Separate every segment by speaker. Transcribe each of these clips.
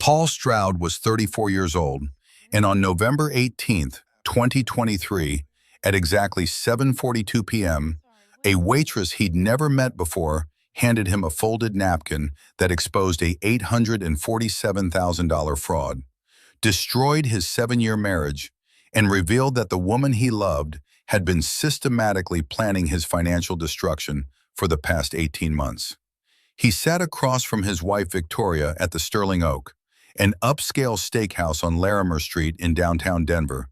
Speaker 1: Paul Stroud was 34 years old, and on November 18th, 2023, at exactly 7:42 p.m., a waitress he'd never met before handed him a folded napkin that exposed a $847,000 fraud, destroyed his 7-year marriage, and revealed that the woman he loved had been systematically planning his financial destruction for the past 18 months. He sat across from his wife Victoria at the Sterling Oak, an upscale steakhouse on Larimer Street in downtown Denver,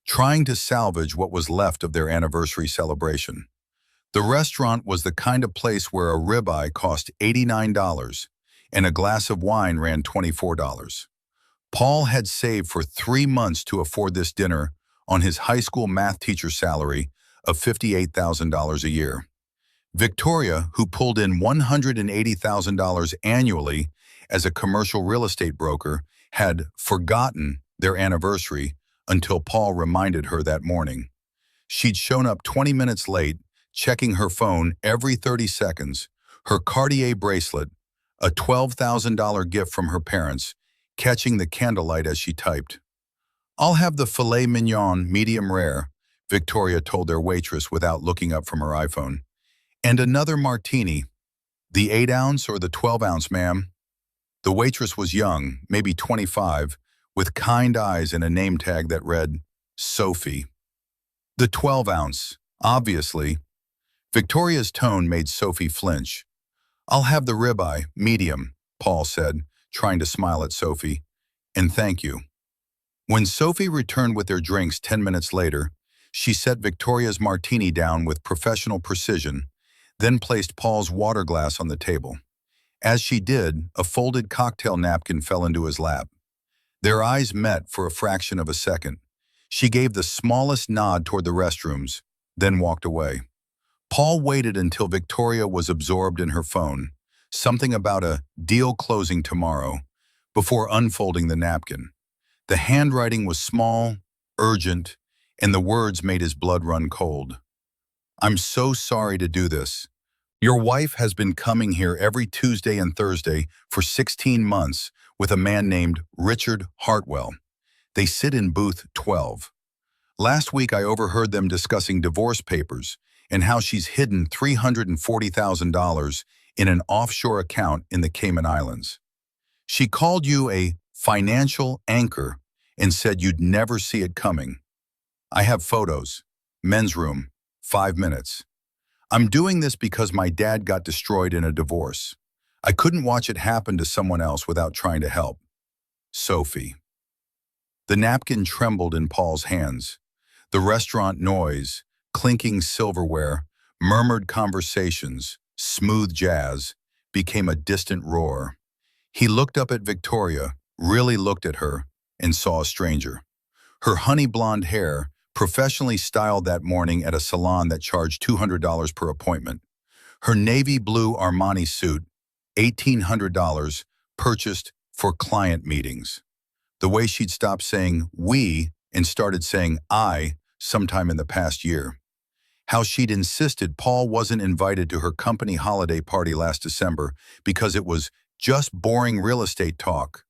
Speaker 1: trying to salvage what was left of their anniversary celebration. The restaurant was the kind of place where a ribeye cost $89 and a glass of wine ran $24. Paul had saved for 3 months to afford this dinner on his high school math teacher salary of $58,000 a year. Victoria, who pulled in $180,000 annually as a commercial real estate broker, had forgotten their anniversary until Paul reminded her that morning. She'd shown up 20 minutes late, checking her phone every 30 seconds, her Cartier bracelet, a $12,000 gift from her parents, catching the candlelight as she typed. "I'll have the filet mignon medium rare," Victoria told their waitress without looking up from her iPhone. "And another martini. The 8-ounce or the 12-ounce, ma'am?" The waitress was young, maybe 25, with kind eyes and a name tag that read, Sophie. "The 12-ounce, obviously." Victoria's tone made Sophie flinch. "I'll have the ribeye, medium," Paul said, trying to smile at Sophie. "And thank you." When Sophie returned with their drinks 10 minutes later, she set Victoria's martini down with professional precision, then placed Paul's water glass on the table. As she did, a folded cocktail napkin fell into his lap. Their eyes met for a fraction of a second. She gave the smallest nod toward the restrooms, then walked away. Paul waited until Victoria was absorbed in her phone, something about a deal closing tomorrow, before unfolding the napkin. The handwriting was small, urgent, and the words made his blood run cold. "I'm so sorry to do this. Your wife has been coming here every Tuesday and Thursday for 16 months with a man named Richard Hartwell. They sit in booth 12. Last week I overheard them discussing divorce papers and how she's hidden $340,000 in an offshore account in the Cayman Islands. She called you a financial anchor and said you'd never see it coming. I have photos. Men's room, 5 minutes. I'm doing this because my dad got destroyed in a divorce. I couldn't watch it happen to someone else without trying to help. Sophie." The napkin trembled in Paul's hands. The restaurant noise, clinking silverware, murmured conversations, smooth jazz, became a distant roar. He looked up at Victoria, really looked at her, and saw a stranger. Her honey blonde hair, professionally styled that morning at a salon that charged $200 per appointment. Her navy blue Armani suit, $1,800, purchased for client meetings. The way she'd stopped saying "we" and started saying "I" sometime in the past year. How she'd insisted Paul wasn't invited to her company holiday party last December because it was just boring real estate talk.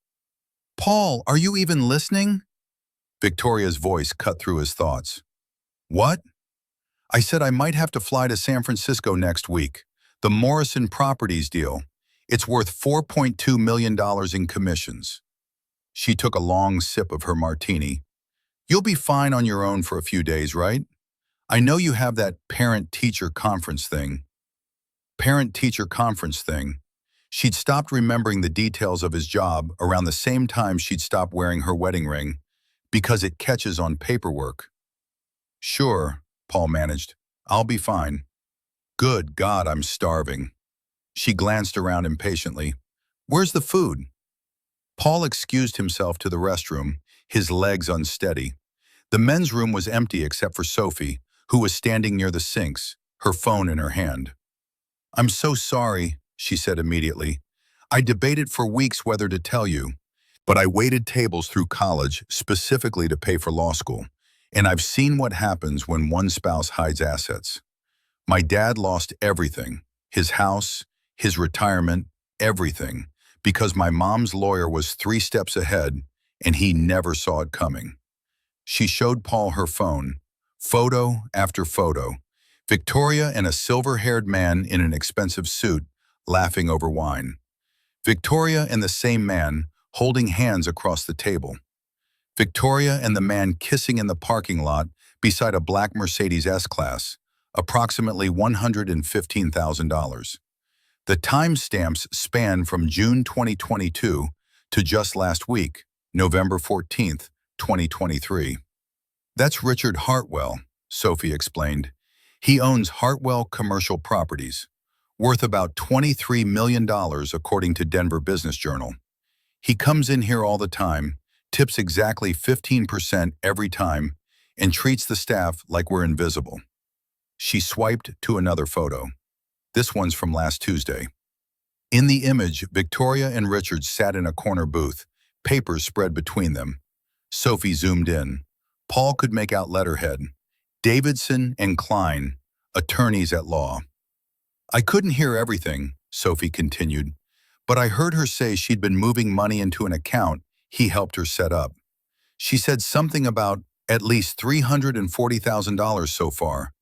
Speaker 1: "Paul, are you even listening?" Victoria's voice cut through his thoughts. "What?" "I said I might have to fly to San Francisco next week. The Morrison Properties deal. It's worth $4.2 million in commissions." She took a long sip of her martini. "You'll be fine on your own for a few days, right? I know you have that parent-teacher conference thing." Parent-teacher conference thing. She'd stopped remembering the details of his job around the same time she'd stopped wearing her wedding ring, because it catches on paperwork. "Sure," Paul managed. "I'll be fine." "Good God, I'm starving." She glanced around impatiently. "Where's the food?" Paul excused himself to the restroom, his legs unsteady. The men's room was empty except for Sophie, who was standing near the sinks, her phone in her hand. "I'm so sorry," she said immediately. "I debated for weeks whether to tell you, but I waited tables through college specifically to pay for law school, and I've seen what happens when one spouse hides assets. My dad lost everything, his house, his retirement, everything, Because my mom's lawyer was 3 steps ahead and he never saw it coming. She showed Paul her phone, photo after photo. Victoria and a silver-haired man in an expensive suit, laughing over wine. Victoria and the same man, holding hands across the table. Victoria and the man kissing in the parking lot beside a black Mercedes S-Class, approximately $115,000. The timestamps span from June 2022 to just last week, November 14th, 2023. That's Richard Hartwell, Sophie explained. He owns Hartwell Commercial Properties, worth about $23 million according to Denver Business Journal. He comes in here all the time, tips exactly 15% every time, and treats the staff like we're invisible. She swiped to another photo. This one's from last Tuesday. In the image, Victoria and Richard sat in a corner booth, papers spread between them. Sophie zoomed in. Paul could make out letterhead. Davidson and Klein, attorneys at law. I couldn't hear everything, Sophie continued, but I heard her say she'd been moving money into an account he helped her set up. She said something about at least $340,000 so far,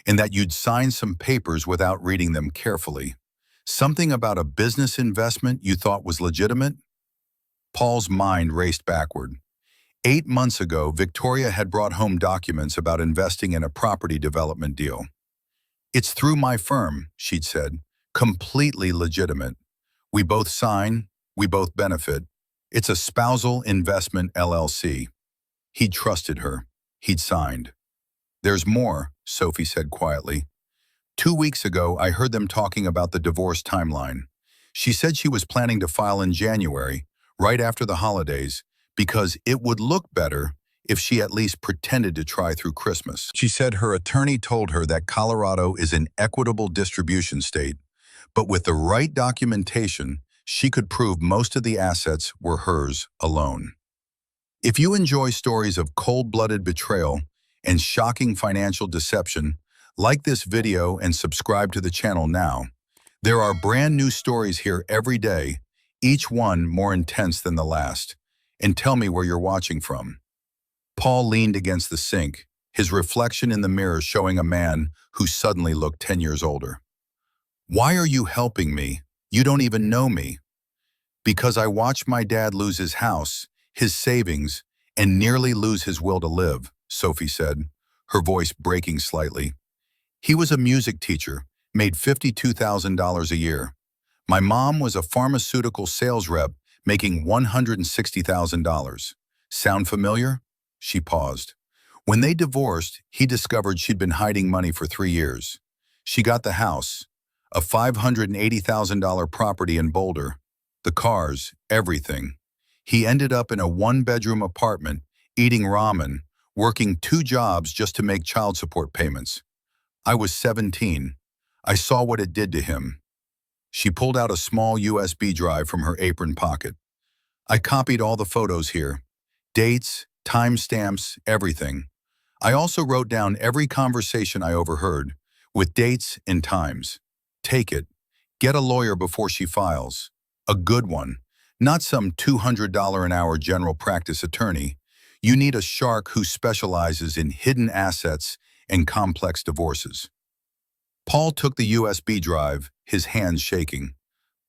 Speaker 1: and that you'd signed some papers without reading them carefully. Something about a business investment you thought was legitimate? Paul's mind raced backward. 8 months ago, Victoria had brought home documents about investing in a property development deal. It's through my firm, she'd said, completely legitimate. We both sign, we both benefit. It's a spousal investment LLC. He'd trusted her. He'd signed. There's more, Sophie said quietly. 2 weeks ago, I heard them talking about the divorce timeline. She said she was planning to file in January, right after the holidays, because it would look better if she at least pretended to try through Christmas. She said her attorney told her that Colorado is an equitable distribution state, but with the right documentation, she could prove most of the assets were hers alone. If you enjoy stories of cold-blooded betrayal and shocking financial deception, like this video and subscribe to the channel now. There are brand new stories here every day, each one more intense than the last. And tell me where you're watching from. Paul leaned against the sink, his reflection in the mirror showing a man who suddenly looked 10 years older. Why are you helping me? You don't even know me. Because I watched my dad lose his house, his savings, and nearly lose his will to live, Sophie said, her voice breaking slightly. He was a music teacher, made $52,000 a year. My mom was a pharmaceutical sales rep, making $160,000. Sound familiar? She paused. When they divorced, he discovered she'd been hiding money for 3 years. She got the house, a $580,000 property in Boulder, the cars, everything. He ended up in a 1-bedroom apartment, eating ramen, working 2 jobs just to make child support payments. I was 17. I saw what it did to him. She pulled out a small USB drive from her apron pocket. I copied all the photos here. Dates, timestamps, everything. I also wrote down every conversation I overheard, with dates and times. Take it. Get a lawyer before she files. A good one. Not some $200 an hour general practice attorney. You need a shark who specializes in hidden assets and complex divorces. Paul took the USB drive, his hands shaking.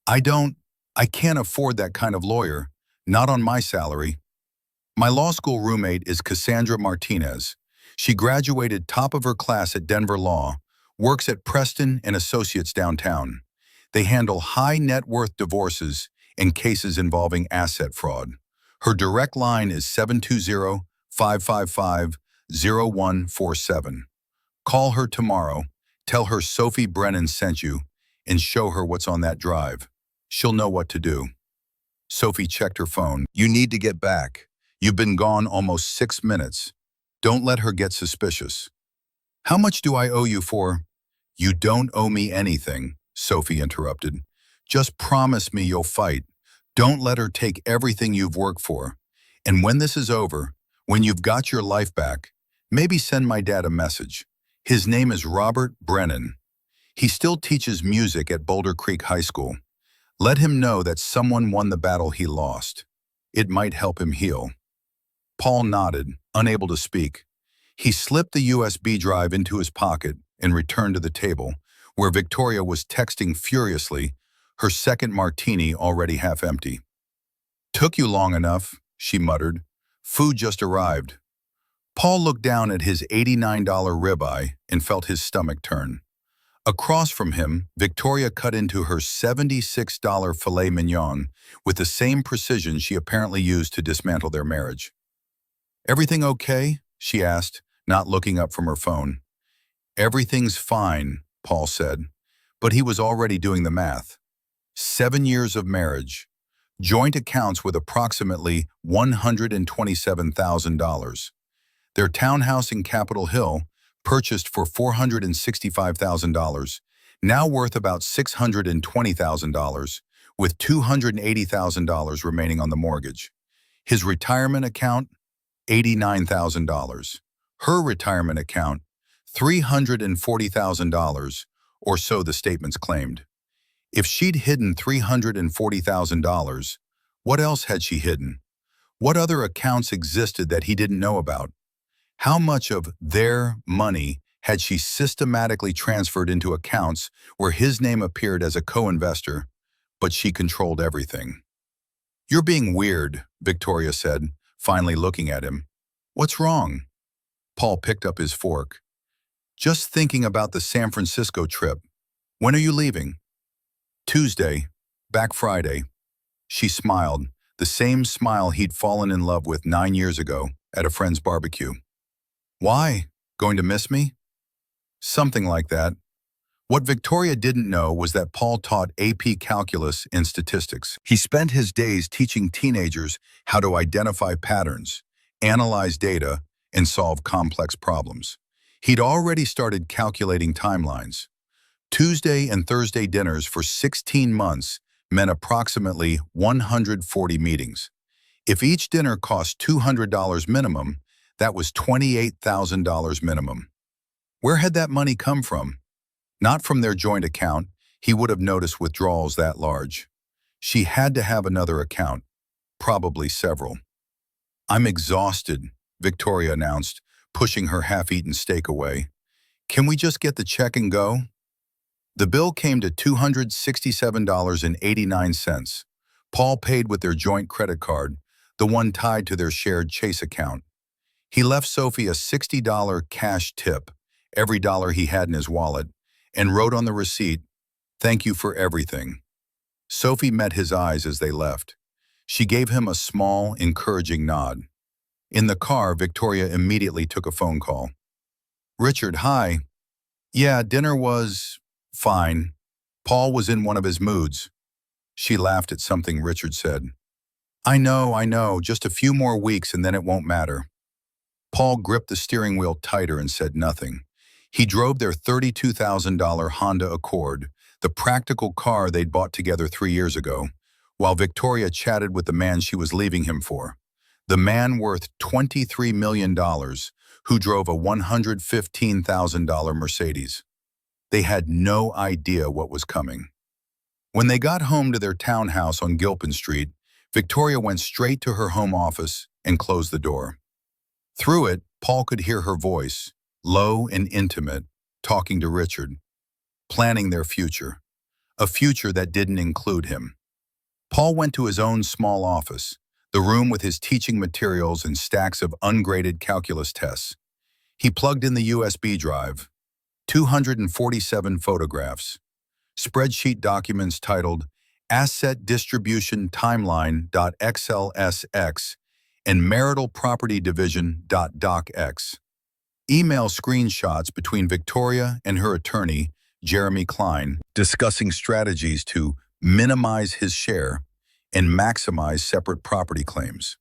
Speaker 1: I can't afford that kind of lawyer, not on my salary. My law school roommate is Cassandra Martinez. She graduated top of her class at Denver Law, works at Preston and Associates downtown. They handle high net worth divorces and cases involving asset fraud. Her direct line is 720-555-0147. Call her tomorrow, tell her Sophie Brennan sent you, and show her what's on that drive. She'll know what to do. Sophie checked her phone. You need to get back. You've been gone almost 6 minutes. Don't let her get suspicious. How much do I owe you for? You don't owe me anything, Sophie interrupted. Just promise me you'll fight. Don't let her take everything you've worked for. And when this is over, when you've got your life back, maybe send my dad a message. His name is Robert Brennan. He still teaches music at Boulder Creek High School. Let him know that someone won the battle he lost. It might help him heal. Paul nodded, unable to speak. He slipped the USB drive into his pocket and returned to the table, where Victoria was texting furiously, her second martini already half empty. "Took you long enough," she muttered. "Food just arrived." Paul looked down at his $89 ribeye and felt his stomach turn. Across from him, Victoria cut into her $76 filet mignon with the same precision she apparently used to dismantle their marriage. "Everything okay?" she asked, not looking up from her phone. "Everything's fine," Paul said, but he was already doing the math. 7 years of marriage, joint accounts with approximately $127,000. Their townhouse in Capitol Hill, purchased for $465,000, now worth about $620,000, with $280,000 remaining on the mortgage. His retirement account, $89,000. Her retirement account, $340,000, or so the statements claimed. If she'd hidden $340,000, what else had she hidden? What other accounts existed that he didn't know about? How much of their money had she systematically transferred into accounts where his name appeared as a co-investor, but she controlled everything? "You're being weird," Victoria said, finally looking at him. "What's wrong?" Paul picked up his fork. "Just thinking about the San Francisco trip. When are you leaving?" "Tuesday. Back Friday." She smiled, the same smile he'd fallen in love with 9 years ago at a friend's barbecue. "Why? Going to miss me?" "Something like that." What Victoria didn't know was that Paul taught AP calculus and statistics. He spent his days teaching teenagers how to identify patterns, analyze data, and solve complex problems. He'd already started calculating timelines. Tuesday and Thursday dinners for 16 months meant approximately 140 meetings. If each dinner cost $200 minimum, that was $28,000 minimum. Where had that money come from? Not from their joint account. He would have noticed withdrawals that large. She had to have another account, probably several. "I'm exhausted," Victoria announced, pushing her half-eaten steak away. "Can we just get the check and go?" The bill came to $267.89. Paul paid with their joint credit card, the one tied to their shared Chase account. He left Sophie a $60 cash tip, every dollar he had in his wallet, and wrote on the receipt, "Thank you for everything." Sophie met his eyes as they left. She gave him a small, encouraging nod. In the car, Victoria immediately took a phone call. "Richard, hi. Yeah, dinner was fine." Paul was in one of his moods. She laughed at something Richard said. I know, just a few more weeks and then it won't matter." Paul gripped the steering wheel tighter and said nothing. He drove their $32,000 Honda Accord, the practical car they'd bought together 3 years ago, while Victoria chatted with the man she was leaving him for, the man worth $23 million who drove a $115,000 Mercedes. They had no idea what was coming. When they got home to their townhouse on Gilpin Street, Victoria went straight to her home office and closed the door. Through it, Paul could hear her voice, low and intimate, talking to Richard, planning their future, a future that didn't include him. Paul went to his own small office, the room with his teaching materials and stacks of ungraded calculus tests. He plugged in the USB drive, 247 photographs, spreadsheet documents titled Asset Distribution Timeline.xlsx and Marital Property Division.docx. Email screenshots between Victoria and her attorney, Jeremy Klein, discussing strategies to minimize his share and maximize separate property claims.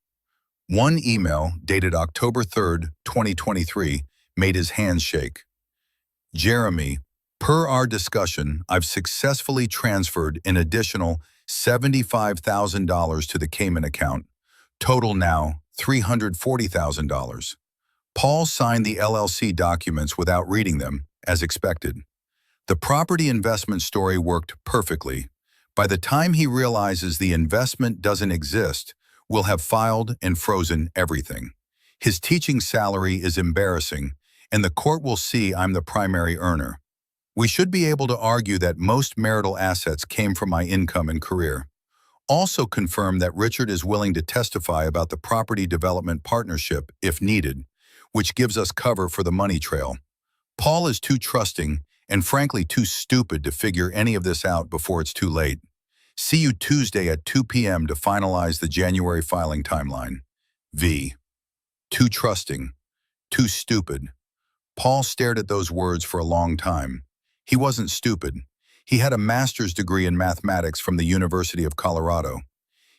Speaker 1: One email, dated October 3rd, 2023, made his hands shake. "Jeremy, per our discussion, I've successfully transferred an additional $75,000 to the Cayman account. Total now $340,000. Paul signed the LLC documents without reading them, as expected. The property investment story worked perfectly, By the time he realizes the investment doesn't exist, we'll have filed and frozen everything. His teaching salary is embarrassing, and the court will see I'm the primary earner. We should be able to argue that most marital assets came from my income and career. Also confirm that Richard is willing to testify about the property development partnership if needed, which gives us cover for the money trail. Paul is too trusting and frankly too stupid to figure any of this out before it's too late. See you Tuesday at 2 p.m. to finalize the January filing timeline. V. Too trusting. Too stupid. Paul stared at those words for a long time. He wasn't stupid. He had a master's degree in mathematics from the University of Colorado.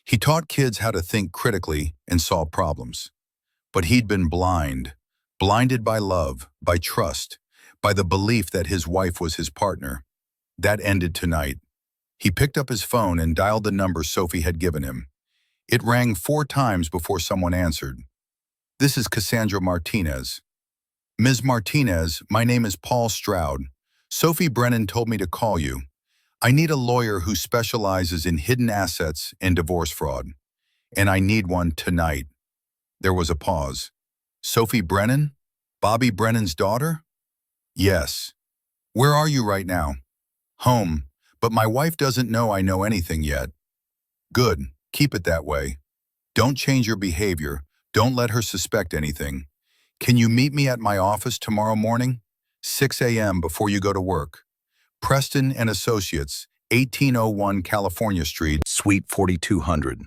Speaker 1: He taught kids how to think critically and solve problems. But he'd been blinded by love, by trust, by the belief that his wife was his partner. That ended tonight. He picked up his phone and dialed the number Sophie had given him. It rang 4 times before someone answered. This is Cassandra Martinez. Ms. Martinez, my name is Paul Stroud. Sophie Brennan told me to call you. I need a lawyer who specializes in hidden assets and divorce fraud. And I need one tonight. There was a pause. Sophie Brennan? Bobby Brennan's daughter? Yes. Where are you right now? Home, but my wife doesn't know I know anything yet. Good, keep it that way. Don't change your behavior. Don't let her suspect anything. Can you meet me at my office tomorrow morning? 6 a.m. before you go to work. Preston and Associates, 1801 California Street, Suite 4200.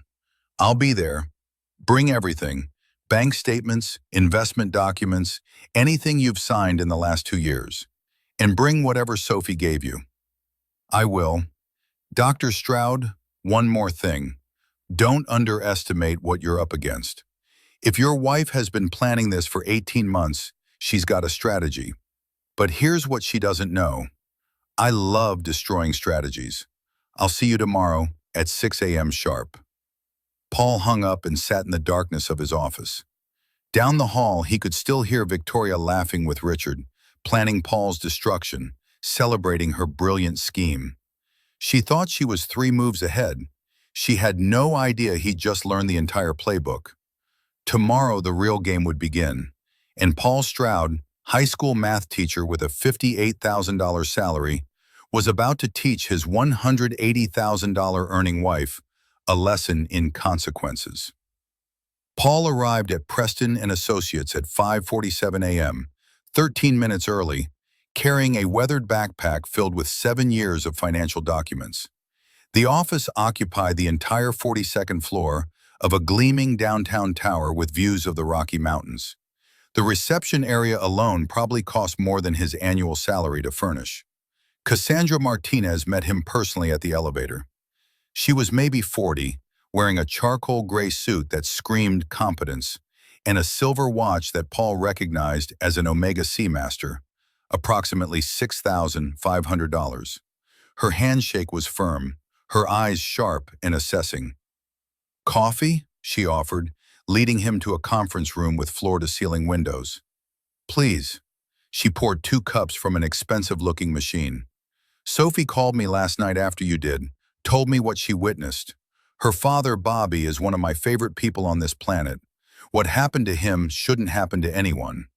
Speaker 1: I'll be there. Bring everything. Bank statements, investment documents, anything you've signed in the last 2 years. And bring whatever Sophie gave you. I will. Dr. Stroud, one more thing. Don't underestimate what you're up against. If your wife has been planning this for 18 months, she's got a strategy. But here's what she doesn't know. I love destroying strategies. I'll see you tomorrow at 6 a.m. sharp. Paul hung up and sat in the darkness of his office. Down the hall, he could still hear Victoria laughing with Richard, planning Paul's destruction, celebrating her brilliant scheme. She thought she was 3 moves ahead. She had no idea he'd just learned the entire playbook. Tomorrow, the real game would begin, and Paul Stroud, high school math teacher with a $58,000 salary, was about to teach his $180,000 earning wife a lesson in consequences. Paul arrived at Preston and Associates at 5:47 a.m., 13 minutes early, carrying a weathered backpack filled with 7 years of financial documents. The office occupied the entire 42nd floor of a gleaming downtown tower with views of the Rocky Mountains. The reception area alone probably cost more than his annual salary to furnish. Cassandra Martinez met him personally at the elevator. She was maybe 40, wearing a charcoal gray suit that screamed competence, and a silver watch that Paul recognized as an Omega Seamaster, approximately $6,500. Her handshake was firm, her eyes sharp and assessing. Coffee? She offered, leading him to a conference room with floor-to-ceiling windows. Please. She poured 2 cups from an expensive-looking machine. Sophie called me last night after you did, told me what she witnessed. Her father, Bobby, is one of my favorite people on this planet. What happened to him shouldn't happen to anyone.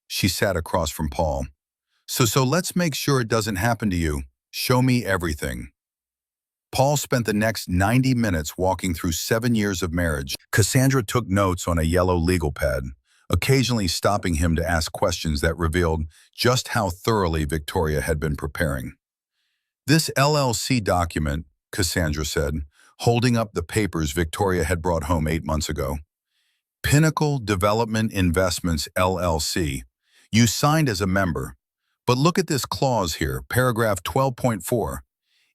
Speaker 1: She sat across from Paul. So let's make sure it doesn't happen to you. Show me everything. Paul spent the next 90 minutes walking through 7 years of marriage. Cassandra took notes on a yellow legal pad, occasionally stopping him to ask questions that revealed just how thoroughly Victoria had been preparing. This LLC document, Cassandra said, holding up the papers Victoria had brought home 8 months ago. Pinnacle Development Investments, LLC. You signed as a member. But look at this clause here, paragraph 12.4.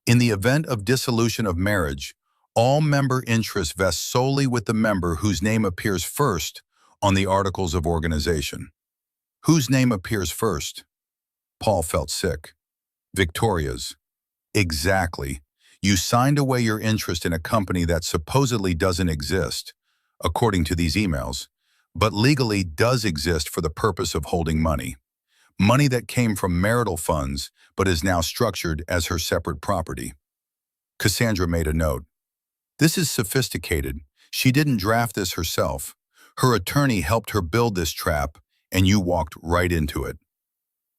Speaker 1: In the event of dissolution of marriage, all member interests vest solely with the member whose name appears first on the articles of organization. Whose name appears first? Paul felt sick. Victoria's. Exactly. You signed away your interest in a company that supposedly doesn't exist, according to these emails, but legally does exist for the purpose of holding money. Money that came from marital funds, but is now structured as her separate property. Cassandra made a note. This is sophisticated. She didn't draft this herself. Her attorney helped her build this trap, and you walked right into it.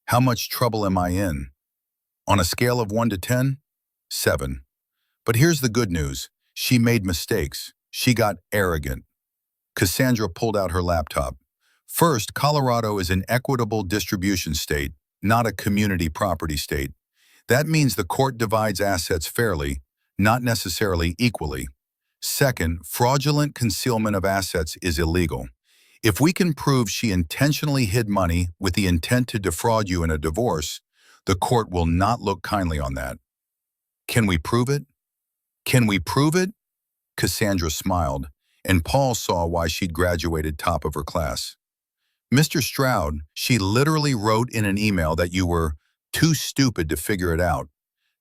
Speaker 1: How much trouble am I in? On a scale of 1 to 10? 7. But here's the good news. She made mistakes. She got arrogant. Cassandra pulled out her laptop. First, Colorado is an equitable distribution state, not a community property state. That means the court divides assets fairly, not necessarily equally. Second, fraudulent concealment of assets is illegal. If we can prove she intentionally hid money with the intent to defraud you in a divorce, the court will not look kindly on that. Can we prove it? Can we prove it? Cassandra smiled, and Paul saw why she'd graduated top of her class. Mr. Stroud, she literally wrote in an email that you were too stupid to figure it out.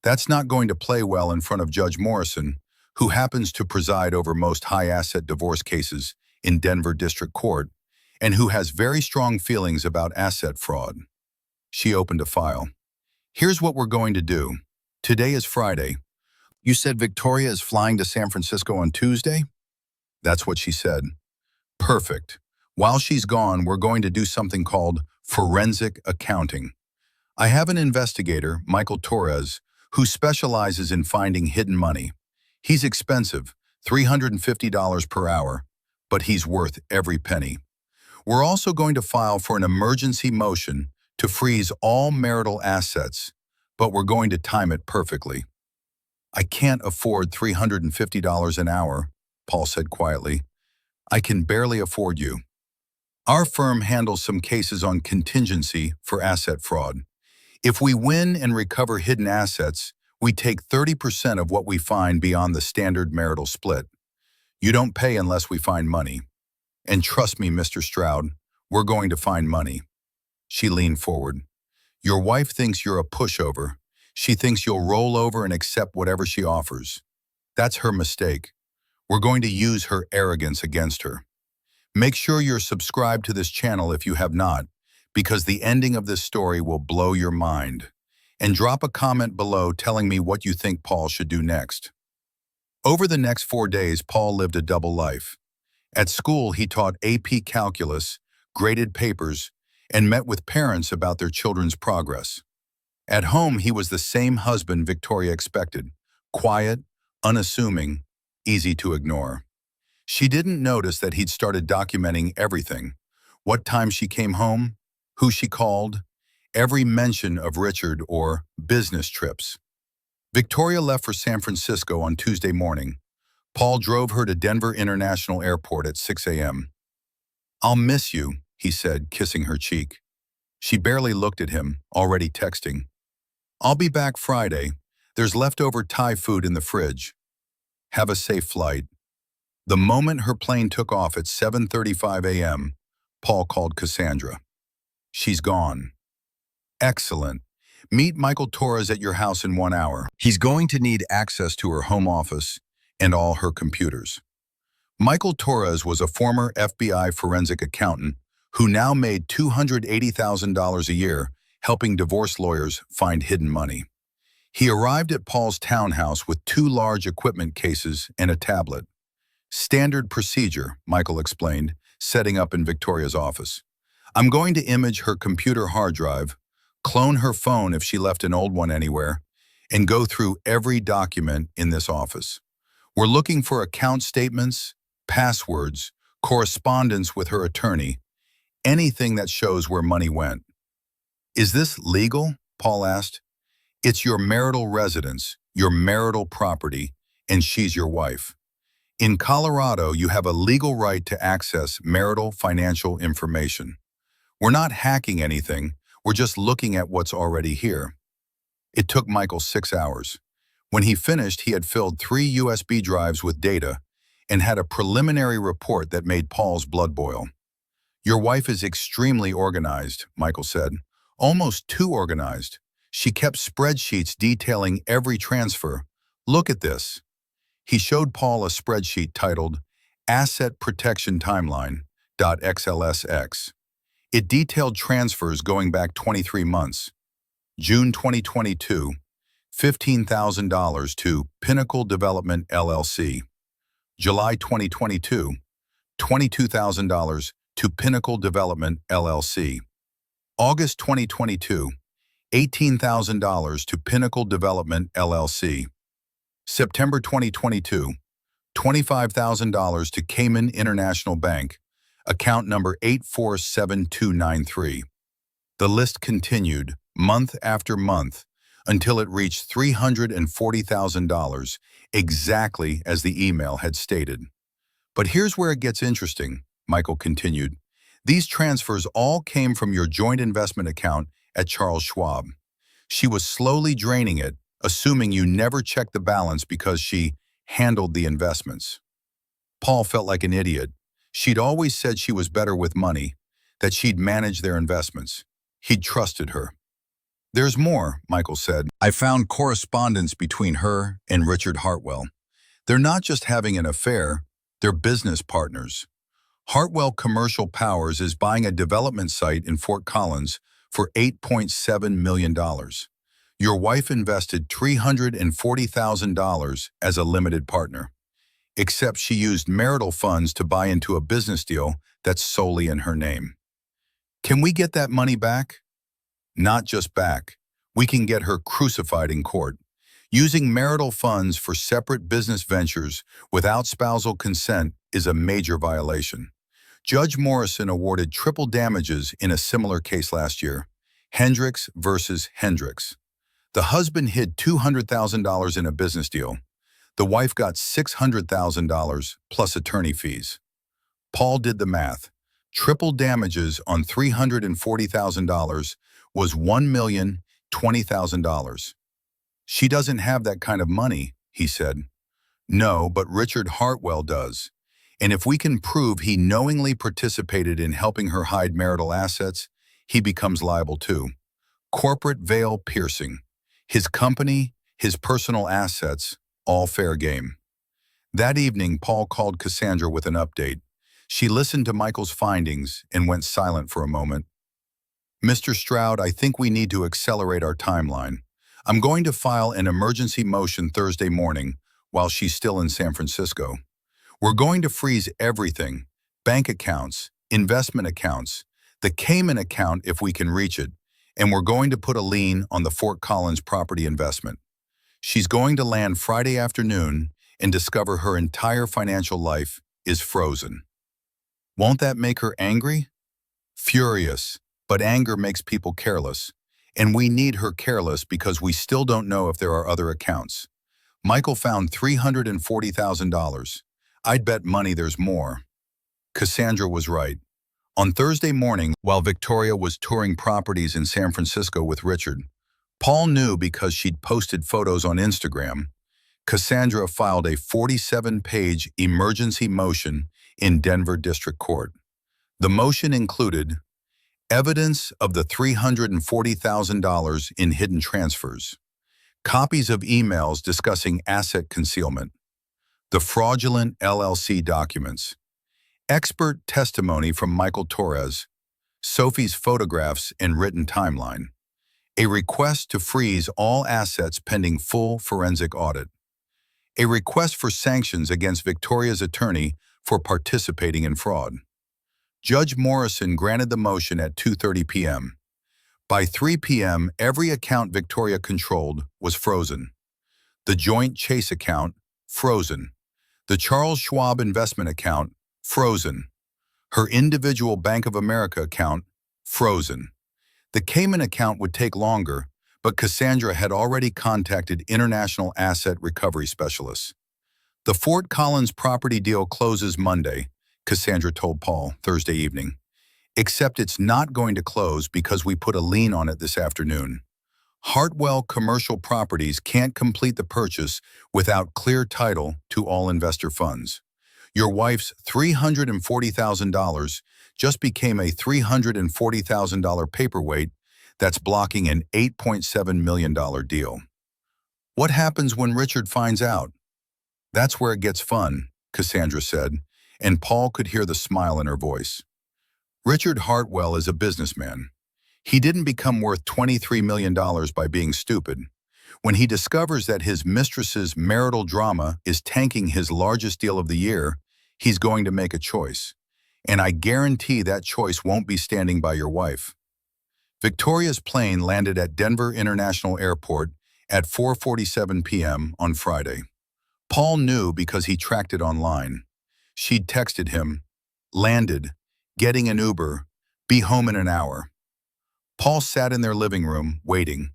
Speaker 1: That's not going to play well in front of Judge Morrison, who happens to preside over most high-asset divorce cases in Denver District Court, and who has very strong feelings about asset fraud. She opened a file. Here's what we're going to do. Today is Friday. You said Victoria is flying to San Francisco on Tuesday? That's what she said. Perfect. While she's gone, we're going to do something called forensic accounting. I have an investigator, Michael Torres, who specializes in finding hidden money. He's expensive, $350 per hour, but he's worth every penny. We're also going to file for an emergency motion to freeze all marital assets, but we're going to time it perfectly. I can't afford $350 an hour, Paul said quietly. I can barely afford you. Our firm handles some cases on contingency for asset fraud. If we win and recover hidden assets, we take 30% of what we find beyond the standard marital split. You don't pay unless we find money. And trust me, Mr. Stroud, we're going to find money. She leaned forward. Your wife thinks you're a pushover. She thinks you'll roll over and accept whatever she offers. That's her mistake. We're going to use her arrogance against her. Make sure you're subscribed to this channel if you have not, because the ending of this story will blow your mind. And drop a comment below telling me what you think Paul should do next. Over the next 4 days, Paul lived a double life. At school, he taught AP Calculus, graded papers, and met with parents about their children's progress. At home, he was the same husband Victoria expected, quiet, unassuming, easy to ignore. She didn't notice that he'd started documenting everything: what time she came home, who she called, every mention of Richard or business trips. Victoria left for San Francisco on Tuesday morning. Paul drove her to Denver International Airport at 6 a.m. I'll miss you, he said, kissing her cheek. She barely looked at him, already texting. I'll be back Friday. There's leftover Thai food in the fridge. Have a safe flight. The moment her plane took off at 7:35 a.m., Paul called Cassandra. She's gone. Excellent. Meet Michael Torres at your house in 1 hour. He's going to need access to her home office and all her computers. Michael Torres was a former FBI forensic accountant who now made $280,000 a year helping divorce lawyers find hidden money. He arrived at Paul's townhouse with 2 large equipment cases and a tablet. Standard procedure, Michael explained, setting up in Victoria's office. I'm going to image her computer hard drive, clone her phone if she left an old one anywhere, and go through every document in this office. We're looking for account statements, passwords, correspondence with her attorney, anything that shows where money went. Is this legal? Paul asked. It's your marital residence, your marital property, and she's your wife. In Colorado, you have a legal right to access marital financial information. We're not hacking anything, we're just looking at what's already here. It took Michael 6 hours. When he finished, he had filled 3 USB drives with data and had a preliminary report that made Paul's blood boil. Your wife is extremely organized, Michael said, almost too organized. She kept spreadsheets detailing every transfer. Look at this. He showed Paul a spreadsheet titled Asset Protection Timeline.xlsx. It detailed transfers going back 23 months. June 2022, $15,000 to Pinnacle Development LLC. July 2022, $22,000 to Pinnacle Development LLC. August 2022, $18,000 to Pinnacle Development LLC. September 2022, $25,000 to Cayman International Bank, account number 847293. The list continued month after month until it reached $340,000, exactly as the email had stated. But here's where it gets interesting, Michael continued. These transfers all came from your joint investment account at Charles Schwab. She was slowly draining it, assuming you never checked the balance because she handled the investments. Paul felt like an idiot. She'd always said she was better with money, that she'd manage their investments. He'd trusted her. There's more, Michael said. I found correspondence between her and Richard Hartwell. They're not just having an affair, they're business partners. Hartwell Commercial Powers is buying a development site in Fort Collins for $8.7 million. Your wife invested $340,000 as a limited partner, except she used marital funds to buy into a business deal that's solely in her name. Can we get that money back? Not just back. We can get her crucified in court. Using marital funds for separate business ventures without spousal consent is a major violation. Judge Morrison awarded triple damages in a similar case last year, Hendricks versus Hendricks. The husband hid $200,000 in a business deal. The wife got $600,000 plus attorney fees. Paul did the math. Triple damages on $340,000 was $1,020,000. She doesn't have that kind of money, he said. No, but Richard Hartwell does. And if we can prove he knowingly participated in helping her hide marital assets, he becomes liable too. Corporate veil piercing. His company, his personal assets, all fair game. That evening, Paul called Cassandra with an update. She listened to Michael's findings and went silent for a moment. Mr. Stroud, I think we need to accelerate our timeline. I'm going to file an emergency motion Thursday morning while she's still in San Francisco. We're going to freeze everything, bank accounts, investment accounts, the Cayman account if we can reach it, and we're going to put a lien on the Fort Collins property investment. She's going to land Friday afternoon and discover her entire financial life is frozen. Won't that make her angry? Furious, but anger makes people careless, and we need her careless because we still don't know if there are other accounts. Michael found $340,000. I'd bet money there's more. Cassandra was right. On Thursday morning, while Victoria was touring properties in San Francisco with Richard, Paul knew because she'd posted photos on Instagram. Cassandra filed a 47-page emergency motion in Denver District Court. The motion included evidence of the $340,000 in hidden transfers, copies of emails discussing asset concealment, the fraudulent LLC documents, expert testimony from Michael Torres, Sophie's photographs and written timeline, a request to freeze all assets pending full forensic audit, a request for sanctions against Victoria's attorney for participating in fraud. Judge Morrison granted the motion at 2:30 p.m. By 3 p.m., every account Victoria controlled was frozen. The joint Chase account, frozen. The Charles Schwab investment account, frozen. Her individual Bank of America account, frozen. The Cayman account would take longer, but Cassandra had already contacted international asset recovery specialists. The Fort Collins property deal closes Monday, Cassandra told Paul Thursday evening, except it's not going to close because we put a lien on it this afternoon. Hartwell Commercial Properties can't complete the purchase without clear title to all investor funds. Your wife's $340,000 just became a $340,000 paperweight that's blocking an $8.7 million deal. What happens when Richard finds out? That's where it gets fun, Cassandra said, and Paul could hear the smile in her voice. Richard Hartwell is a businessman. He didn't become worth $23 million by being stupid. When he discovers that his mistress's marital drama is tanking his largest deal of the year, he's going to make a choice. And I guarantee that choice won't be standing by your wife. Victoria's plane landed at Denver International Airport at 4:47 p.m. on Friday. Paul knew because he tracked it online. She'd texted him, "Landed, getting an Uber, be home in an hour." Paul sat in their living room, waiting.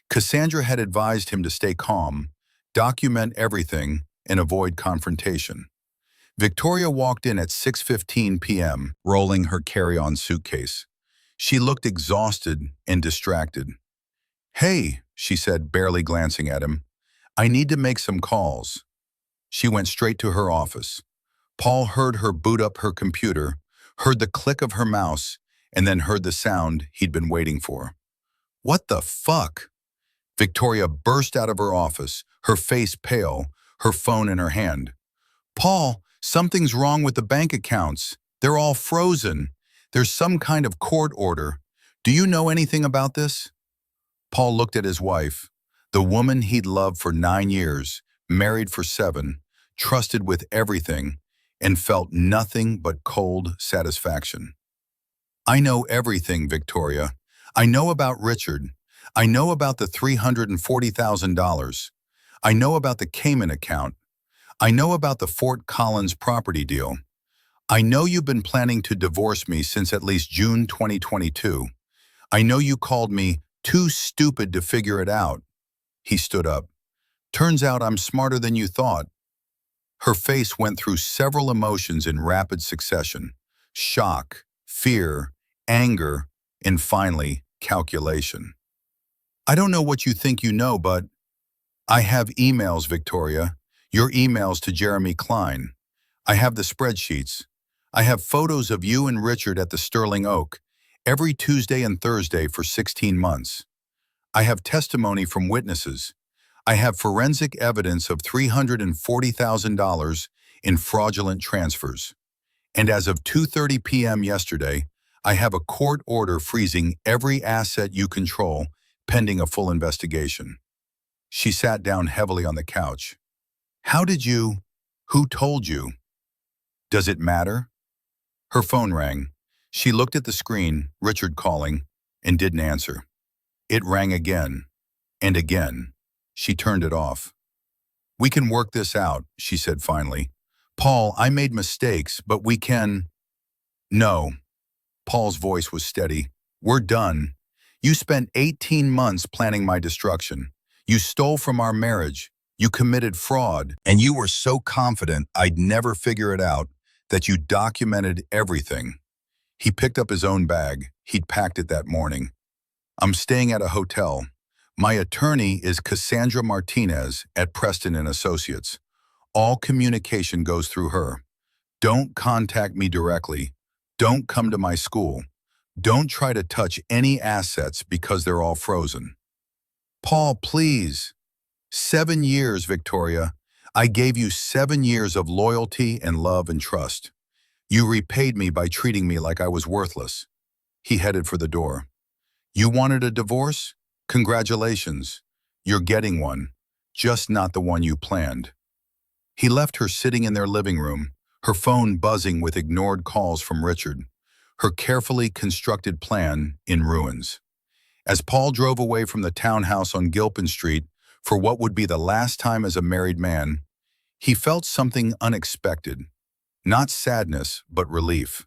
Speaker 1: Cassandra had advised him to stay calm, document everything, and avoid confrontation. Victoria walked in at 6:15 p.m., rolling her carry-on suitcase. She looked exhausted and distracted. "Hey," she said, barely glancing at him, "I need to make some calls." She went straight to her office. Paul heard her boot up her computer, heard the click of her mouse, and then heard the sound he'd been waiting for. "What the fuck?" Victoria burst out of her office, her face pale, her phone in her hand. "Paul, something's wrong with the bank accounts. They're all frozen. There's some kind of court order. Do you know anything about this?" Paul looked at his wife, the woman he'd loved for 9 years, married for 7, trusted with everything, and felt nothing but cold satisfaction. "I know everything, Victoria. I know about Richard. I know about the $340,000. I know about the Cayman account. I know about the Fort Collins property deal. I know you've been planning to divorce me since at least June 2022. I know you called me too stupid to figure it out." He stood up. "Turns out I'm smarter than you thought." Her face went through several emotions in rapid succession: shock, fear, anger, and finally, calculation. "I don't know what you think you know, but I have emails, Victoria. Your emails to Jeremy Klein. I have the spreadsheets. I have photos of you and Richard at the Sterling Oak every Tuesday and Thursday for 16 months. I have testimony from witnesses. I have forensic evidence of $340,000 in fraudulent transfers. And as of 2:30 p.m. yesterday, I have a court order freezing every asset you control pending a full investigation." She sat down heavily on the couch. "How did you? Who told you? Does it matter?" Her phone rang. She looked at the screen, Richard calling, and didn't answer. It rang again, and again. She turned it off. "We can work this out," she said finally. "Paul, I made mistakes, but we can—" "No." Paul's voice was steady. "We're done. You spent 18 months planning my destruction. You stole from our marriage. You committed fraud. And you were so confident I'd never figure it out that you documented everything." He picked up his own bag. He'd packed it that morning. "I'm staying at a hotel. My attorney is Cassandra Martinez at Preston and Associates. All communication goes through her. Don't contact me directly. Don't come to my school. Don't try to touch any assets because they're all frozen." "Paul, please." 7 years, Victoria. I gave you 7 years of loyalty and love and trust. You repaid me by treating me like I was worthless. He headed for the door. "You wanted a divorce? Congratulations. You're getting one, just not the one you planned." He left her sitting in their living room, her phone buzzing with ignored calls from Richard, her carefully constructed plan in ruins. As Paul drove away from the townhouse on Gilpin Street for what would be the last time as a married man, he felt something unexpected. Not sadness, but relief.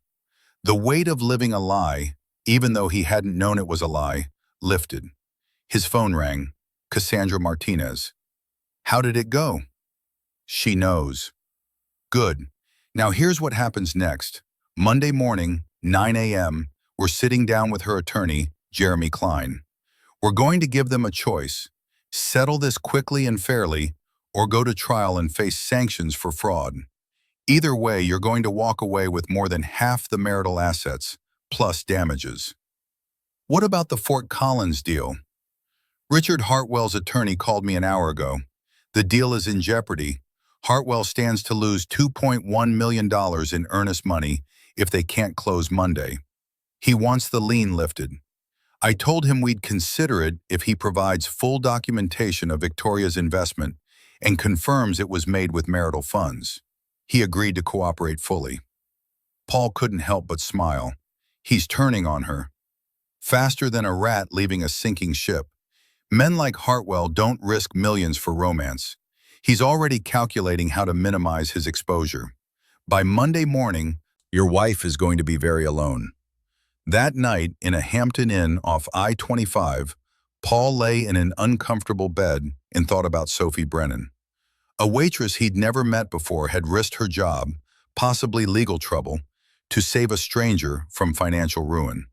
Speaker 1: The weight of living a lie, even though he hadn't known it was a lie, lifted. His phone rang. Cassandra Martinez. "How did it go?" "She knows." "Good. Now here's what happens next. Monday morning, 9 a.m., we're sitting down with her attorney, Jeremy Klein. We're going to give them a choice. Settle this quickly and fairly, or go to trial and face sanctions for fraud. Either way, you're going to walk away with more than half the marital assets, plus damages." "What about the Fort Collins deal?" "Richard Hartwell's attorney called me an hour ago. The deal is in jeopardy. Hartwell stands to lose $2.1 million in earnest money if they can't close Monday. He wants the lien lifted. I told him we'd consider it if he provides full documentation of Victoria's investment and confirms it was made with marital funds. He agreed to cooperate fully. Paul couldn't help but smile. He's turning on her. Faster than a rat leaving a sinking ship. Men like Hartwell don't risk millions for romance. He's already calculating how to minimize his exposure. By Monday morning, your wife is going to be very alone. That night, in a Hampton Inn off I-25, Paul lay in an uncomfortable bed and thought about Sophie Brennan. A waitress he'd never met before had risked her job, possibly legal trouble, to save a stranger from financial ruin.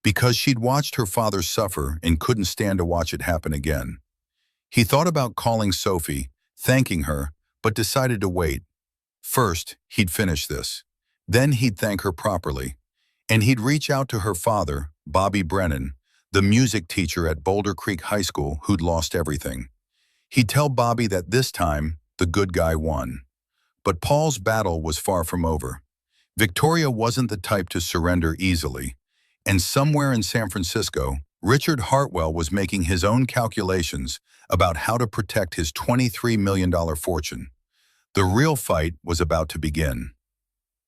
Speaker 1: Because she'd watched her father suffer and couldn't stand to watch it happen again. He thought about calling Sophie, thanking her, but decided to wait. First, he'd finish this. Then he'd thank her properly. And he'd reach out to her father, Bobby Brennan, the music teacher at Boulder Creek High School who'd lost everything. He'd tell Bobby that this time, the good guy won. But Paul's battle was far from over. Victoria wasn't the type to surrender easily. And somewhere in San Francisco, Richard Hartwell was making his own calculations about how to protect his $23 million fortune. The real fight was about to begin.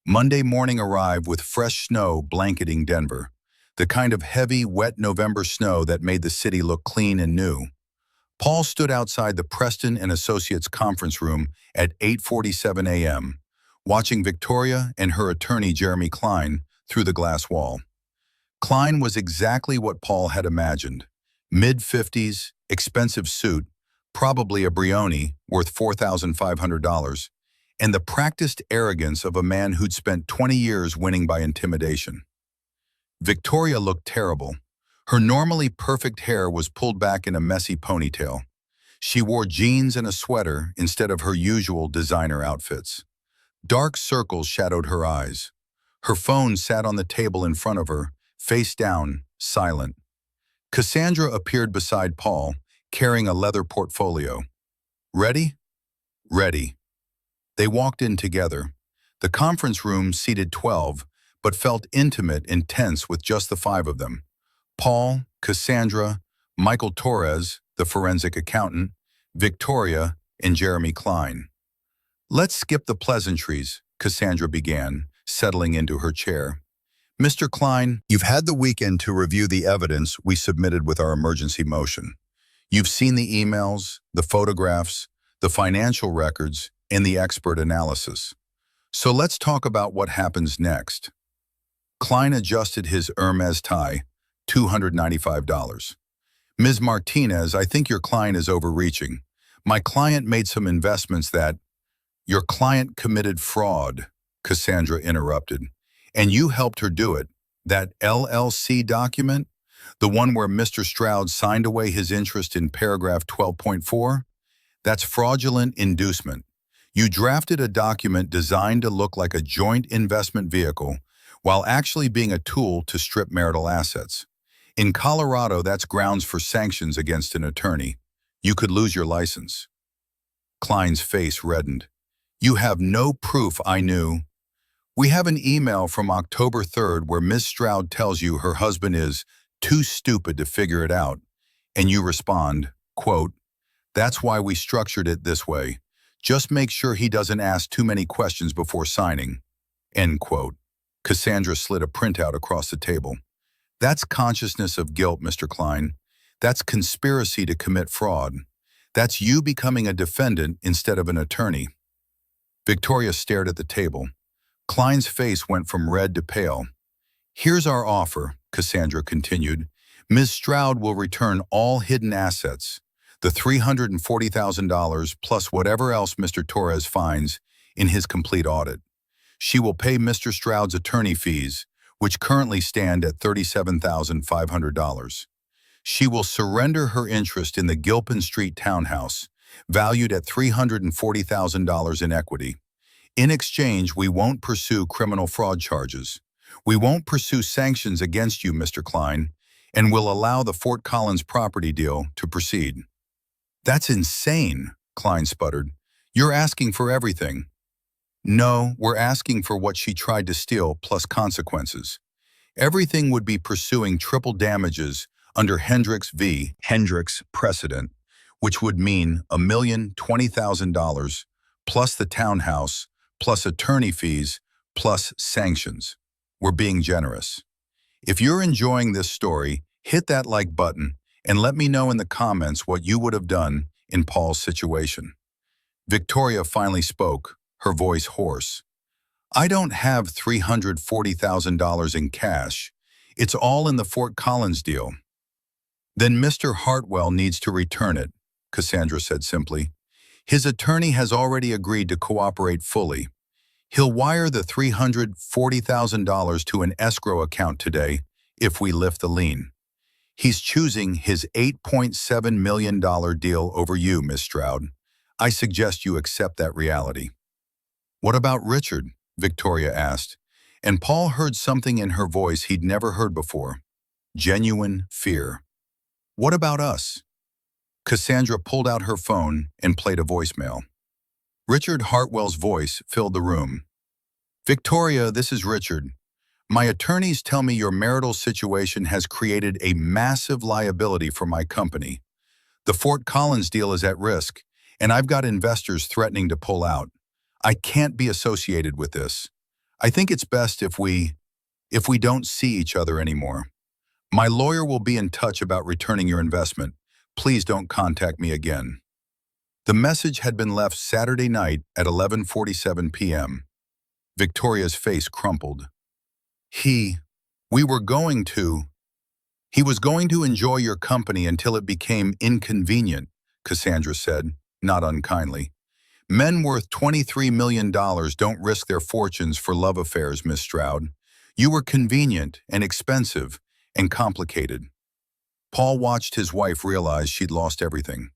Speaker 1: Monday morning arrived with fresh snow blanketing Denver, the kind of heavy, wet November snow that made the city look clean and new. Paul stood outside the Preston and Associates conference room at 8:47 a.m., watching Victoria and her attorney Jeremy Klein through the glass wall. Klein was exactly what Paul had imagined. Mid-50s, expensive suit, probably a Brioni worth $4,500, and the practiced arrogance of a man who'd spent 20 years winning by intimidation. Victoria looked terrible. Her normally perfect hair was pulled back in a messy ponytail. She wore jeans and a sweater instead of her usual designer outfits. Dark circles shadowed her eyes. Her phone sat on the table in front of her, face down, silent. Cassandra appeared beside Paul, carrying a leather portfolio. Ready? Ready. They walked in together. The conference room seated 12, but felt intimate and tense with just the 5 of them. Paul, Cassandra, Michael Torres, the forensic accountant, Victoria, and Jeremy Klein. Let's skip the pleasantries, Cassandra began, settling into her chair. Mr. Klein, you've had the weekend to review the evidence we submitted with our emergency motion. You've seen the emails, the photographs, the financial records, and the expert analysis. So let's talk about what happens next. Klein adjusted his Hermes tie, $295. Ms. Martinez, I think your client is overreaching. My client made some investments that... Your client committed fraud, Cassandra interrupted. And you helped her do it. That LLC document? The one where Mr. Stroud signed away his interest in paragraph 12.4? That's fraudulent inducement. You drafted a document designed to look like a joint investment vehicle while actually being a tool to strip marital assets. In Colorado, that's grounds for sanctions against an attorney. You could lose your license. Klein's face reddened. You have no proof I knew. We have an email from October 3rd where Ms. Stroud tells you her husband is too stupid to figure it out, and you respond, quote, that's why we structured it this way. Just make sure he doesn't ask too many questions before signing, end quote. Cassandra slid a printout across the table. That's consciousness of guilt, Mr. Klein. That's conspiracy to commit fraud. That's you becoming a defendant instead of an attorney. Victoria stared at the table. Klein's face went from red to pale. Here's our offer, Cassandra continued. Ms. Stroud will return all hidden assets, the $340,000 plus whatever else Mr. Torres finds in his complete audit. She will pay Mr. Stroud's attorney fees, which currently stand at $37,500. She will surrender her interest in the Gilpin Street townhouse, valued at $340,000 in equity. In exchange, we won't pursue criminal fraud charges. We won't pursue sanctions against you, Mr. Klein, and will allow the Fort Collins property deal to proceed. That's insane, Klein sputtered. You're asking for everything. No, we're asking for what she tried to steal plus consequences. Everything would be pursuing triple damages under Hendricks v. Hendricks precedent, which would mean $1,020,000 plus the townhouse, plus attorney fees, plus sanctions. We're being generous. If you're enjoying this story, hit that like button and let me know in the comments what you would have done in Paul's situation. Victoria finally spoke, her voice hoarse. I don't have $340,000 in cash. It's all in the Fort Collins deal. Then Mr. Hartwell needs to return it, Cassandra said simply. His attorney has already agreed to cooperate fully. He'll wire the $340,000 to an escrow account today if we lift the lien. He's choosing his $8.7 million deal over you, Miss Stroud. I suggest you accept that reality. What about Richard? Victoria asked, and Paul heard something in her voice he'd never heard before. Genuine fear. What about us? Cassandra pulled out her phone and played a voicemail. Richard Hartwell's voice filled the room. Victoria, this is Richard. My attorneys tell me your marital situation has created a massive liability for my company. The Fort Collins deal is at risk, and I've got investors threatening to pull out. I can't be associated with this. I think it's best if we don't see each other anymore. My lawyer will be in touch about returning your investment. Please don't contact me again. The message had been left Saturday night at 11:47 p.m. Victoria's face crumpled. He was going to enjoy your company until it became inconvenient, Cassandra said, not unkindly. Men worth $23 million don't risk their fortunes for love affairs, Miss Stroud. You were convenient and expensive and complicated. Paul watched his wife realize she'd lost everything.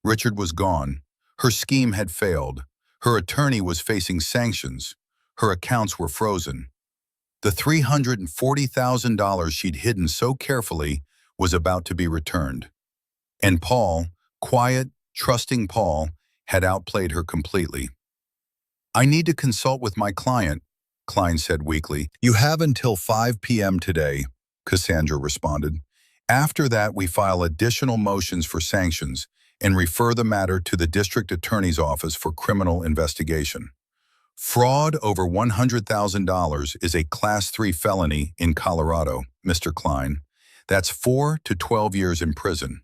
Speaker 1: Richard was gone. Her scheme had failed. Her attorney was facing sanctions. Her accounts were frozen. The $340,000 she'd hidden so carefully was about to be returned. And Paul, quiet, trusting Paul, had outplayed her completely. I need to consult with my client, Klein said weakly. You have until 5 p.m. today, Cassandra responded. After that, we file additional motions for sanctions and refer the matter to the district attorney's office for criminal investigation. Fraud over $100,000 is a Class 3 felony in Colorado, Mr. Klein. That's 4 to 12 years in prison.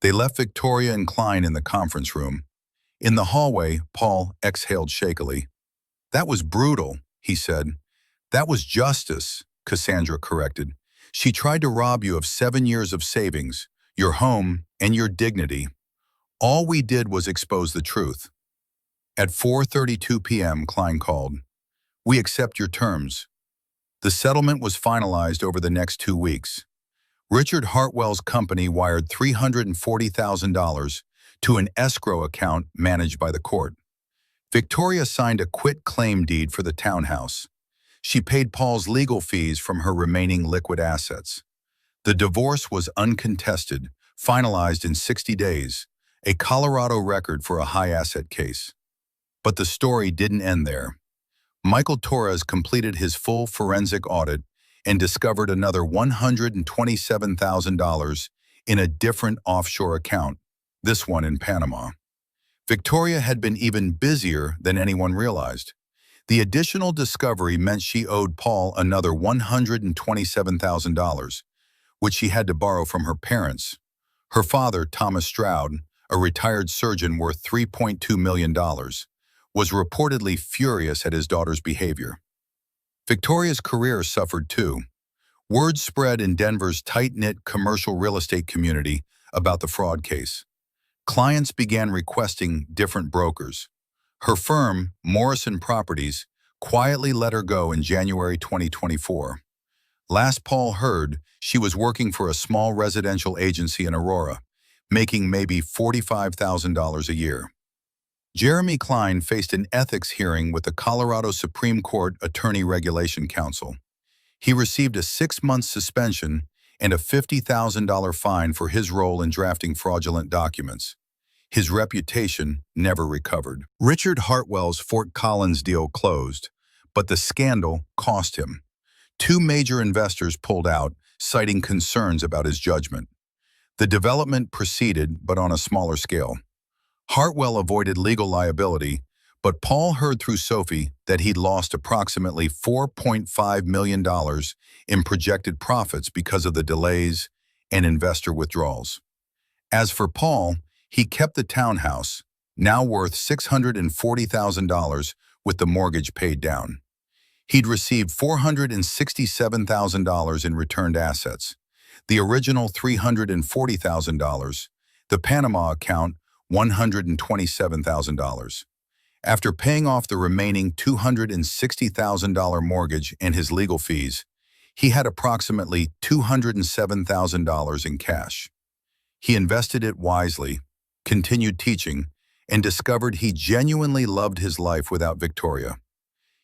Speaker 1: They left Victoria and Klein in the conference room. In the hallway, Paul exhaled shakily. That was brutal, he said. That was justice, Cassandra corrected. She tried to rob you of 7 years of savings, your home, and your dignity. All we did was expose the truth. At 4:32 p.m., Klein called. We accept your terms. The settlement was finalized over the next 2 weeks. Richard Hartwell's company wired $340,000 to an escrow account managed by the court. Victoria signed a quit-claim deed for the townhouse. She paid Paul's legal fees from her remaining liquid assets. The divorce was uncontested, finalized in 60 days, a Colorado record for a high-asset case. But the story didn't end there. Michael Torres completed his full forensic audit and discovered another $127,000 in a different offshore account, this one in Panama. Victoria had been even busier than anyone realized. The additional discovery meant she owed Paul another $127,000, which she had to borrow from her parents. Her father, Thomas Stroud, a retired surgeon worth $3.2 million, was reportedly furious at his daughter's behavior. Victoria's career suffered too. Word spread in Denver's tight-knit commercial real estate community about the fraud case. Clients began requesting different brokers. Her firm, Morrison Properties, quietly let her go in January 2024. Last Paul heard, she was working for a small residential agency in Aurora, making maybe $45,000 a year. Jeremy Klein faced an ethics hearing with the Colorado Supreme Court Attorney Regulation Council. He received a 6-month suspension and a $50,000 fine for his role in drafting fraudulent documents. His reputation never recovered. Richard Hartwell's Fort Collins deal closed, but the scandal cost him. Two major investors pulled out, citing concerns about his judgment. The development proceeded, but on a smaller scale. Hartwell avoided legal liability, but Paul heard through Sophie that he'd lost approximately $4.5 million in projected profits because of the delays and investor withdrawals. As for Paul, he kept the townhouse, now worth $640,000 with the mortgage paid down. He'd received $467,000 in returned assets, the original $340,000, the Panama account $127,000. After paying off the remaining $260,000 mortgage and his legal fees, he had approximately $207,000 in cash. He invested it wisely, continued teaching, and discovered he genuinely loved his life without Victoria.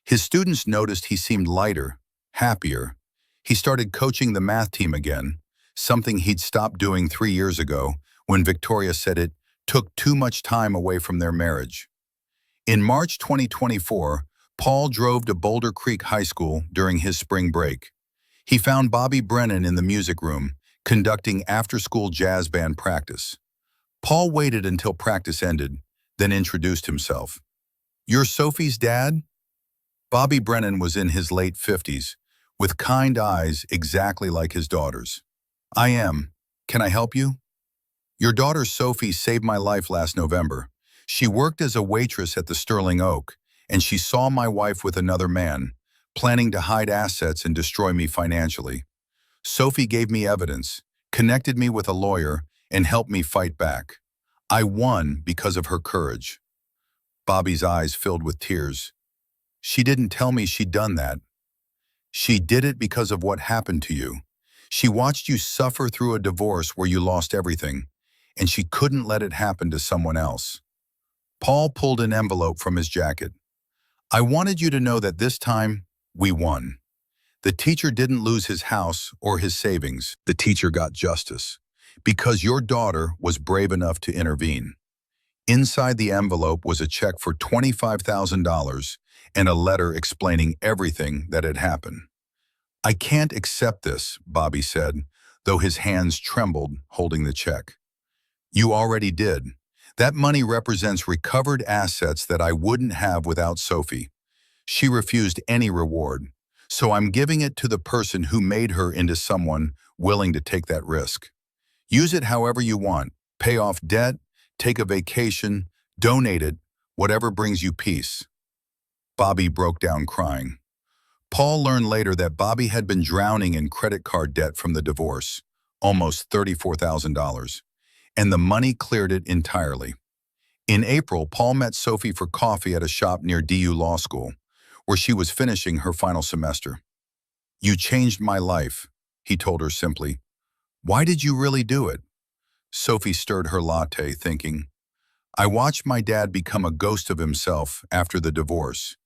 Speaker 1: His students noticed he seemed lighter, happier. He started coaching the math team again, something he'd stopped doing 3 years ago when Victoria said it took too much time away from their marriage. In March 2024, Paul drove to Boulder Creek High School during his spring break. He found Bobby Brennan in the music room, conducting after-school jazz band practice. Paul waited until practice ended, then introduced himself. "You're Sophie's dad?" Bobby Brennan was in his late 50s, with kind eyes exactly like his daughter's. "I am. Can I help you?" "Your daughter Sophie saved my life last November. She worked as a waitress at the Sterling Oak, and she saw my wife with another man, planning to hide assets and destroy me financially. Sophie gave me evidence, connected me with a lawyer, and helped me fight back. I won because of her courage." Bobby's eyes filled with tears. "She didn't tell me she'd done that." "She did it because of what happened to you. She watched you suffer through a divorce where you lost everything, and she couldn't let it happen to someone else." Paul pulled an envelope from his jacket. "I wanted you to know that this time, we won. The teacher didn't lose his house or his savings. The teacher got justice, because your daughter was brave enough to intervene." Inside the envelope was a check for $25,000 and a letter explaining everything that had happened. "I can't accept this," Bobby said, though his hands trembled holding the check. "You already did. That money represents recovered assets that I wouldn't have without Sophie. She refused any reward, so I'm giving it to the person who made her into someone willing to take that risk. Use it however you want. Pay off debt, take a vacation, donate it, whatever brings you peace." Bobby broke down crying. Paul learned later that Bobby had been drowning in credit card debt from the divorce, almost $34,000, and the money cleared it entirely. In April, Paul met Sophie for coffee at a shop near DU Law School, where she was finishing her final semester. "You changed my life," he told her simply. "Why did you really do it?" Sophie stirred her latte, thinking, "I watched my dad become a ghost of himself after the divorce.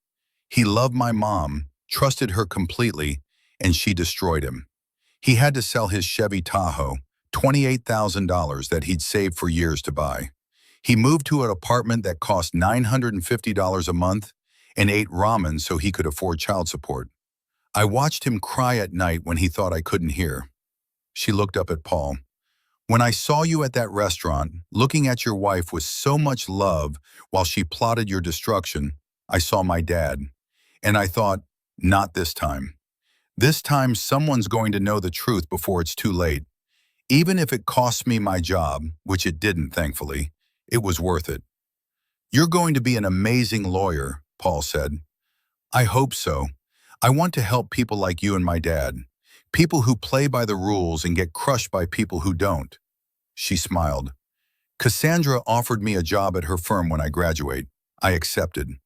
Speaker 1: He loved my mom, trusted her completely, and she destroyed him. He had to sell his Chevy Tahoe, $28,000 that he'd saved for years to buy. He moved to an apartment that cost $950 a month and ate ramen so he could afford child support. I watched him cry at night when he thought I couldn't hear." She looked up at Paul. "When I saw you at that restaurant, looking at your wife with so much love while she plotted your destruction, I saw my dad. And I thought, not this time. This time someone's going to know the truth before it's too late. Even if it costs me my job, which it didn't, thankfully, it was worth it." "You're going to be an amazing lawyer," Paul said. "I hope so. I want to help people like you and my dad. People who play by the rules and get crushed by people who don't." She smiled. "Cassandra offered me a job at her firm when I graduate. I accepted."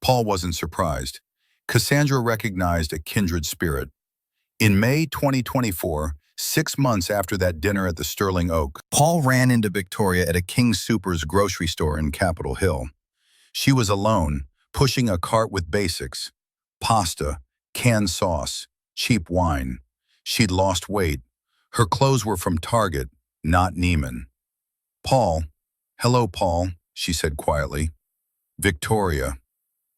Speaker 1: Paul wasn't surprised. Cassandra recognized a kindred spirit. In May 2024, 6 months after that dinner at the Sterling Oak, Paul ran into Victoria at a King Soopers grocery store in Capitol Hill. She was alone, pushing a cart with basics: pasta, canned sauce, cheap wine. She'd lost weight. Her clothes were from Target, not Neiman. "Paul." "Hello, Paul," she said quietly. "Victoria."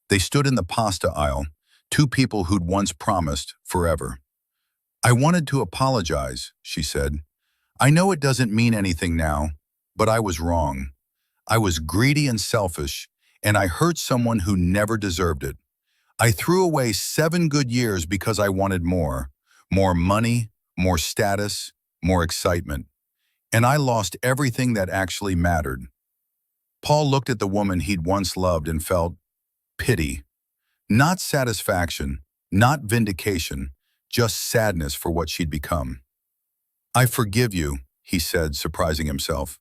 Speaker 1: They stood in the pasta aisle, two people who'd once promised forever. "I wanted to apologize," she said. "I know it doesn't mean anything now, but I was wrong. I was greedy and selfish, and I hurt someone who never deserved it. I threw away 7 good years because I wanted more. More money, more status, more excitement. And I lost everything that actually mattered." Paul looked at the woman he'd once loved and felt pity. Not satisfaction, not vindication, just sadness for what she'd become. "I forgive you," he said, surprising himself.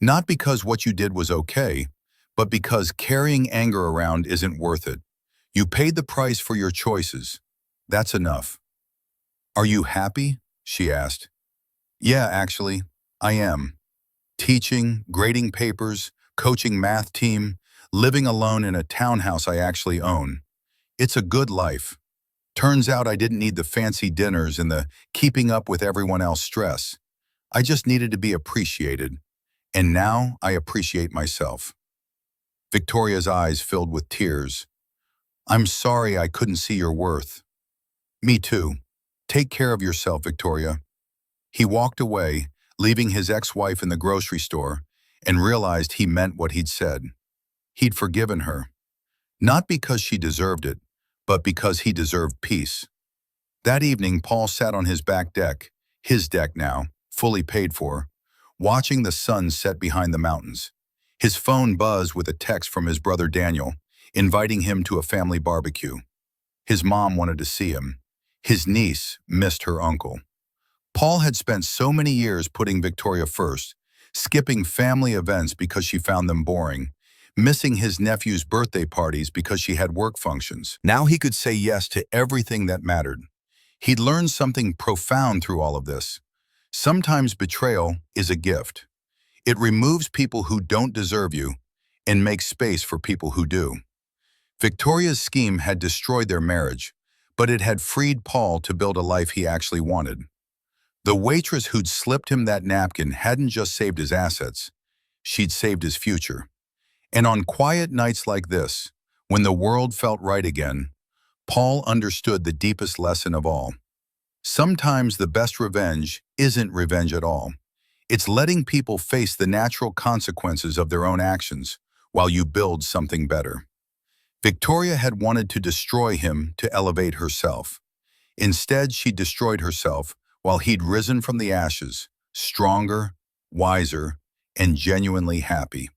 Speaker 1: "Not because what you did was okay, but because carrying anger around isn't worth it. You paid the price for your choices. That's enough." "Are you happy?" she asked. "Yeah, actually, I am. Teaching, grading papers, coaching math team, living alone in a townhouse I actually own. It's a good life. Turns out I didn't need the fancy dinners and the keeping up with everyone else stress. I just needed to be appreciated. And now I appreciate myself." Victoria's eyes filled with tears. "I'm sorry I couldn't see your worth." "Me too. Take care of yourself, Victoria." He walked away, leaving his ex-wife in the grocery store, and realized he meant what he'd said. He'd forgiven her. Not because she deserved it, but because he deserved peace. That evening, Paul sat on his back deck, his deck now, fully paid for, watching the sun set behind the mountains. His phone buzzed with a text from his brother Daniel, inviting him to a family barbecue. His mom wanted to see him. His niece missed her uncle. Paul had spent so many years putting Victoria first, skipping family events because she found them boring, missing his nephew's birthday parties because she had work functions. Now he could say yes to everything that mattered. He'd learned something profound through all of this. Sometimes betrayal is a gift. It removes people who don't deserve you and makes space for people who do. Victoria's scheme had destroyed their marriage, but it had freed Paul to build a life he actually wanted. The waitress who'd slipped him that napkin hadn't just saved his assets, she'd saved his future. And on quiet nights like this, when the world felt right again, Paul understood the deepest lesson of all. Sometimes the best revenge isn't revenge at all. It's letting people face the natural consequences of their own actions while you build something better. Victoria had wanted to destroy him to elevate herself. Instead, she destroyed herself while he'd risen from the ashes, stronger, wiser, and genuinely happy.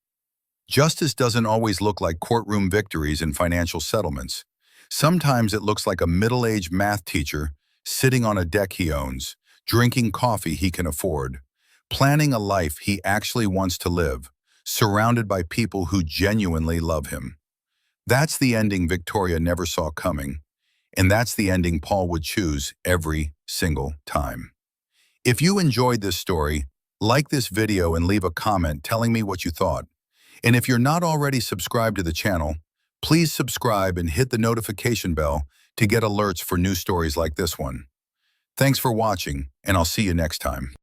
Speaker 1: Justice doesn't always look like courtroom victories and financial settlements. Sometimes it looks like a middle-aged math teacher sitting on a deck he owns, drinking coffee he can afford, planning a life he actually wants to live, surrounded by people who genuinely love him. That's the ending Victoria never saw coming, and that's the ending Paul would choose every single time. If you enjoyed this story, like this video and leave a comment telling me what you thought. And if you're not already subscribed to the channel, please subscribe and hit the notification bell to get alerts for new stories like this one. Thanks for watching, and I'll see you next time.